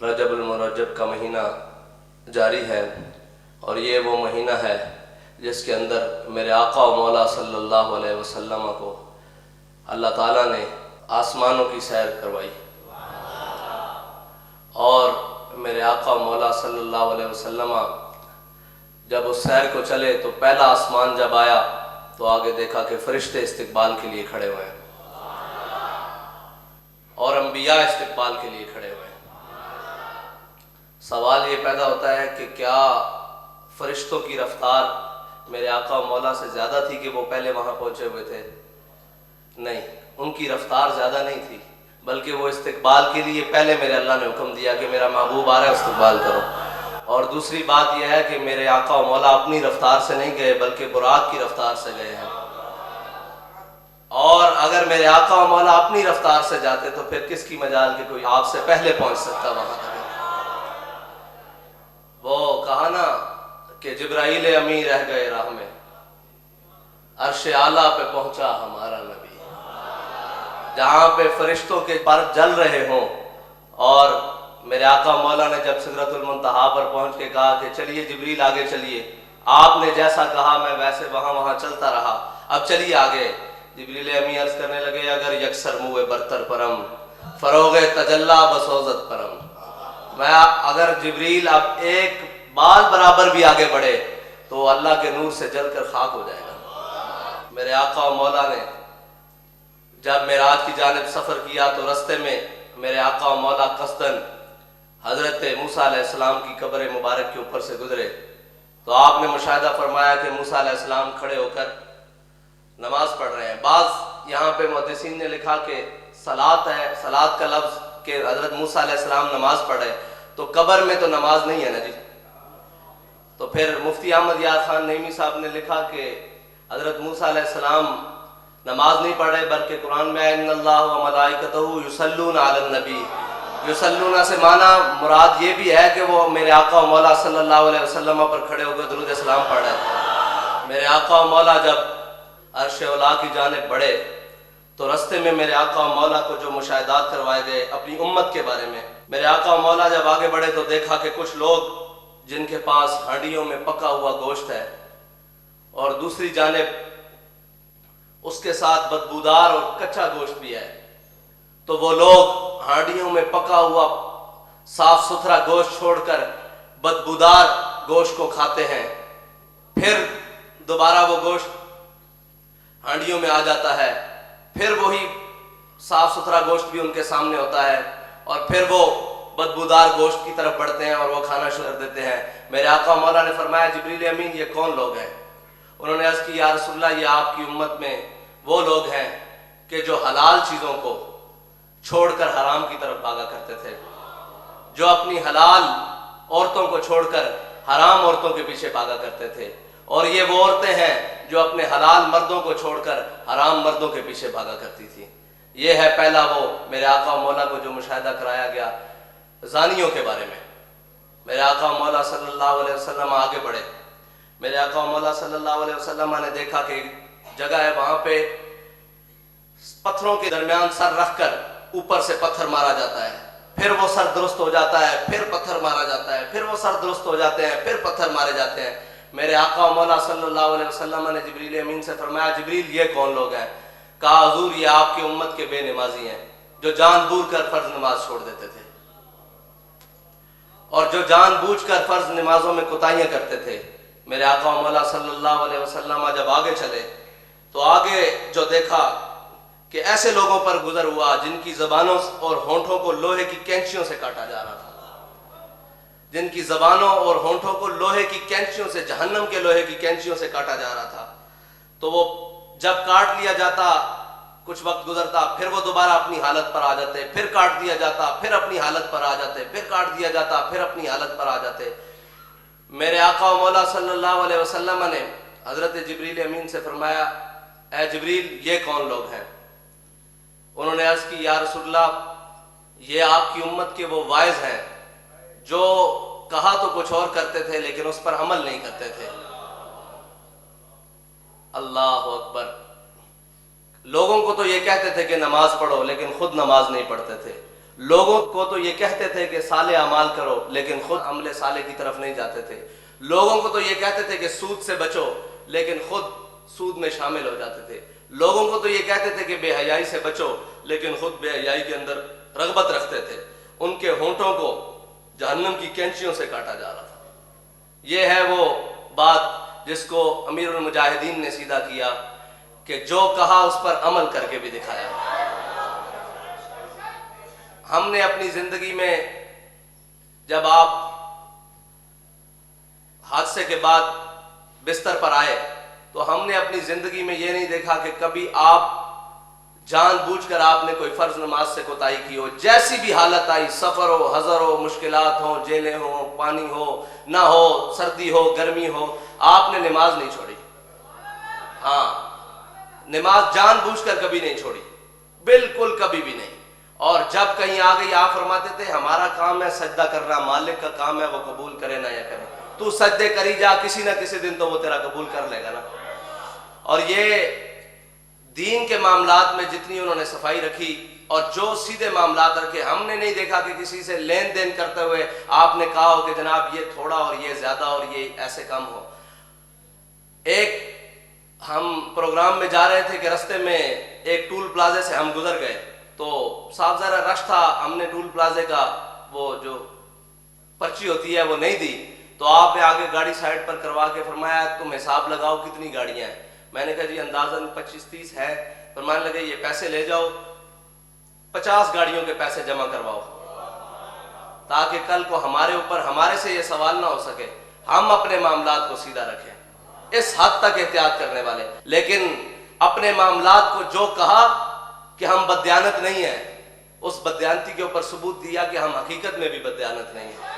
رجب المرجب کا مہینہ جاری ہے اور یہ وہ مہینہ ہے جس کے اندر میرے آقا و مولا صلی اللہ علیہ وسلم کو اللہ تعالیٰ نے آسمانوں کی سیر کروائی، اور میرے آقا و مولا صلی اللہ علیہ وسلم جب اس سیر کو چلے تو پہلا آسمان جب آیا تو آگے دیکھا کہ فرشتے استقبال کے لیے کھڑے ہوئے ہیں اور انبیاء استقبال کے لیے کھڑے ہوئے ہیں۔ سوال یہ پیدا ہوتا ہے کہ کیا فرشتوں کی رفتار میرے آقا و مولا سے زیادہ تھی کہ وہ پہلے وہاں پہنچے ہوئے تھے؟ نہیں، ان کی رفتار زیادہ نہیں تھی، بلکہ وہ استقبال کے لیے پہلے میرے اللہ نے حکم دیا کہ میرا محبوب آ رہا ہے، استقبال کرو۔ اور دوسری بات یہ ہے کہ میرے آقا و مولا اپنی رفتار سے نہیں گئے بلکہ براق کی رفتار سے گئے ہیں، اور اگر میرے آقا و مولا اپنی رفتار سے جاتے تو پھر کس کی مجال کہ کوئی آپ سے پہلے پہنچ سکتا وہاں تک۔ وہ کہا نا کہ جبرائیل امی رہ گئے راہ میں، عرش اعلیٰ پہ پہنچا ہمارا نبی۔ جہاں پہ فرشتوں کے پر جل رہے ہوں، اور میرے آقا مولا نے جب سدرۃ المنتہا پر پہنچ کے کہا کہ چلیے جبریل آگے چلیے، آپ نے جیسا کہا میں ویسے وہاں چلتا رہا، اب چلیے آگے۔ جبریل امی عرض کرنے لگے اگر یکسر منہ برتر پرم فروغ تجلا بسوزت پرم، میں اگر جبریل اب ایک بال برابر بھی آگے بڑھے تو اللہ کے نور سے جل کر خاک ہو جائے گا۔ میرے آقا و مولا نے جب معراج کی جانب سفر کیا تو رستے میں میرے آقا و مولا قصداً حضرت موسیٰ علیہ السلام کی قبر مبارک کے اوپر سے گزرے تو آپ نے مشاہدہ فرمایا کہ موسیٰ علیہ السلام کھڑے ہو کر نماز پڑھ رہے ہیں۔ بعض یہاں پہ محدثین نے لکھا کہ صلاۃ ہے، صلاۃ کا لفظ کہ حضرت موسیٰ علیہ السلام نماز پڑھ رہے، تو قبر میں تو نماز نہیں ہے نا جی۔ تو پھر مفتی احمد یار خان نعیمی صاحب نے لکھا کہ حضرت موسیٰ علیہ السلام نماز نہیں پڑھ رہے بلکہ قرآن میں ان اللہ و ملائکتہ یصلون علی النبی، یصلون سے معنی مراد یہ بھی ہے کہ وہ میرے آقا و مولا صلی اللہ علیہ وسلم پر کھڑے ہو کر درود السلام پڑھ رہے تھے۔ میرے آقا و مولا جب عرش اولا کی جانب بڑھے تو رستے میں میرے آقا و مولا کو جو مشاہدات کروائے گئے اپنی امت کے بارے میں، میرے آقا و مولا جب آگے بڑھے تو دیکھا کہ کچھ لوگ جن کے پاس ہانڈیوں میں پکا ہوا گوشت ہے اور دوسری جانب اس کے ساتھ بدبودار اور کچا گوشت بھی ہے، تو وہ لوگ ہانڈیوں میں پکا ہوا صاف ستھرا گوشت چھوڑ کر بدبودار گوشت کو کھاتے ہیں، پھر دوبارہ وہ گوشت ہانڈیوں میں آ جاتا ہے، پھر وہی صاف ستھرا گوشت بھی ان کے سامنے ہوتا ہے، اور پھر وہ بدبودار گوشت کی طرف بڑھتے ہیں اور وہ کھانا شروع کر دیتے ہیں۔ میرے آقا مولا نے فرمایا جبریل امین یہ کون لوگ ہیں؟ انہوں نے عرض کی یا رسول اللہ یہ آپ کی امت میں وہ لوگ ہیں کہ جو حلال چیزوں کو چھوڑ کر حرام کی طرف بھاگا کرتے تھے، جو اپنی حلال عورتوں کو چھوڑ کر حرام عورتوں کے پیچھے بھاگا کرتے تھے، اور یہ وہ عورتیں ہیں جو اپنے حلال مردوں کو چھوڑ کر حرام مردوں کے پیچھے بھاگا کرتی تھی۔ یہ ہے پہلا وہ میرے آقا و مولا کو جو مشاہدہ کرایا گیا زانیوں کے بارے میں۔ میرے آقا و مولا صلی اللہ علیہ وسلم آگے بڑھے، میرے آقا و مولا صلی اللہ علیہ وسلم نے دیکھا کہ جگہ ہے وہاں پہ پتھروں کے درمیان سر رکھ کر اوپر سے پتھر مارا جاتا ہے، پھر وہ سر درست ہو جاتا ہے، پھر پتھر مارا جاتا ہے، پھر وہ سر درست ہو جاتے ہیں، پھر پتھر مارے جاتے ہیں۔ میرے آقا و مولا صلی اللہ علیہ وسلم نے جبریل امین سے فرمایا جبریل یہ کون لوگ ہیں؟ کہا حضور یہ آپ کی امت کے بے نمازی ہیں جو جان بوجھ کر فرض نماز چھوڑ دیتے تھے، اور جو جان بوجھ کر فرض نمازوں میں کوتاہیاں کرتے تھے۔ میرے آقا و مولا صلی اللہ علیہ وسلم جب آگے چلے تو آگے جو دیکھا کہ ایسے لوگوں پر گزر ہوا جن کی زبانوں اور ہونٹوں کو لوہے کی کینچیوں سے کاٹا جا رہا تھا، جن کی زبانوں اور ہونٹوں کو لوہے کی کینچیوں سے، جہنم کے لوہے کی کینچیوں سے کاٹا جا رہا تھا۔ تو وہ جب کاٹ لیا جاتا کچھ وقت گزرتا پھر وہ دوبارہ اپنی حالت پر آ جاتے، پھر کاٹ دیا جاتا پھر اپنی حالت پر آ جاتے، پھر کاٹ دیا جاتا پھر اپنی حالت پر آ جاتے۔ میرے آقا و مولا صلی اللہ علیہ وسلم نے حضرت جبریل امین سے فرمایا اے جبریل یہ کون لوگ ہیں؟ انہوں نے عرض کی یا رسول اللہ یہ آپ کی امت کے وہ وائز ہیں جو کہا تو کچھ اور کرتے تھے لیکن اس پر عمل نہیں کرتے تھے۔ اللہ اکبر۔ لوگوں کو تو یہ کہتے تھے کہ نماز پڑھو لیکن خود نماز نہیں پڑھتے تھے، لوگوں کو تو یہ کہتے تھے کہ صالح اعمال کرو لیکن خود عمل صالح کی طرف نہیں جاتے تھے. لوگوں کو تو یہ کہتے تھے کہ سود سے بچو لیکن خود سود میں شامل ہو جاتے تھے. لوگوں کو تو یہ کہتے تھے کہ بے حیائی سے بچو لیکن خود بے حیائی کے اندر رغبت رکھتے تھے. ان کے ہونٹوں کو جہنم کی کینچیوں سے کاٹا جا رہا تھا. یہ ہے وہ بات جس کو امیر المجاہدین نے سیدھا کیا کہ جو کہا اس پر عمل کر کے بھی دکھایا. ہم نے اپنی زندگی میں جب آپ حادثے کے بعد بستر پر آئے تو ہم نے اپنی زندگی میں یہ نہیں دیکھا کہ کبھی آپ جان بوجھ کر آپ نے کوئی فرض نماز سے کوتاہی کی ہو. جیسی بھی حالت آئی، سفر ہو، حضر ہو، مشکلات ہوں، جیلیں ہوں، پانی ہو نہ ہو، سردی ہو، گرمی ہو، آپ نے نماز نہیں چھوڑی. ہاں، نماز جان بوجھ کر کبھی نہیں چھوڑی، بالکل کبھی بھی نہیں. اور جب کہیں آ گئی آپ فرماتے تھے ہمارا کام ہے سجدہ کرنا، مالک کا کام ہے وہ قبول کرے نہ یا کرے. تو سجدے کری جا، کسی نہ کسی دن تو وہ تیرا قبول کر لے گا نا. اور یہ دین کے معاملات میں جتنی انہوں نے صفائی رکھی اور جو سیدھے معاملات رکھے، ہم نے نہیں دیکھا کہ کسی سے لین دین کرتے ہوئے آپ نے کہا ہو کہ جناب یہ تھوڑا اور یہ زیادہ اور یہ ایسے کم ہو. ایک ہم پروگرام میں جا رہے تھے کہ رستے میں ایک ٹول پلازے سے ہم گزر گئے تو صاحب ذرا رش تھا، ہم نے ٹول پلازے کا وہ جو پرچی ہوتی ہے وہ نہیں دی تو آپ نے آگے گاڑی سائڈ پر کروا کے فرمایا تم حساب لگاؤ کتنی گاڑیاں ہیں. میں نے کہا جی اندازاً 25-30 ہے. فرمانے لگے یہ پیسے لے جاؤ 50 گاڑیوں کے پیسے جمع کرواؤ تاکہ کل کو ہمارے اوپر ہمارے سے یہ سوال نہ ہو سکے. ہم اپنے معاملات کو سیدھا رکھیں، اس حد تک احتیاط کرنے والے. لیکن اپنے معاملات کو جو کہا کہ ہم بددیانت نہیں ہیں، اس بددیانتی کے اوپر ثبوت دیا کہ ہم حقیقت میں بھی بددیانت نہیں ہیں.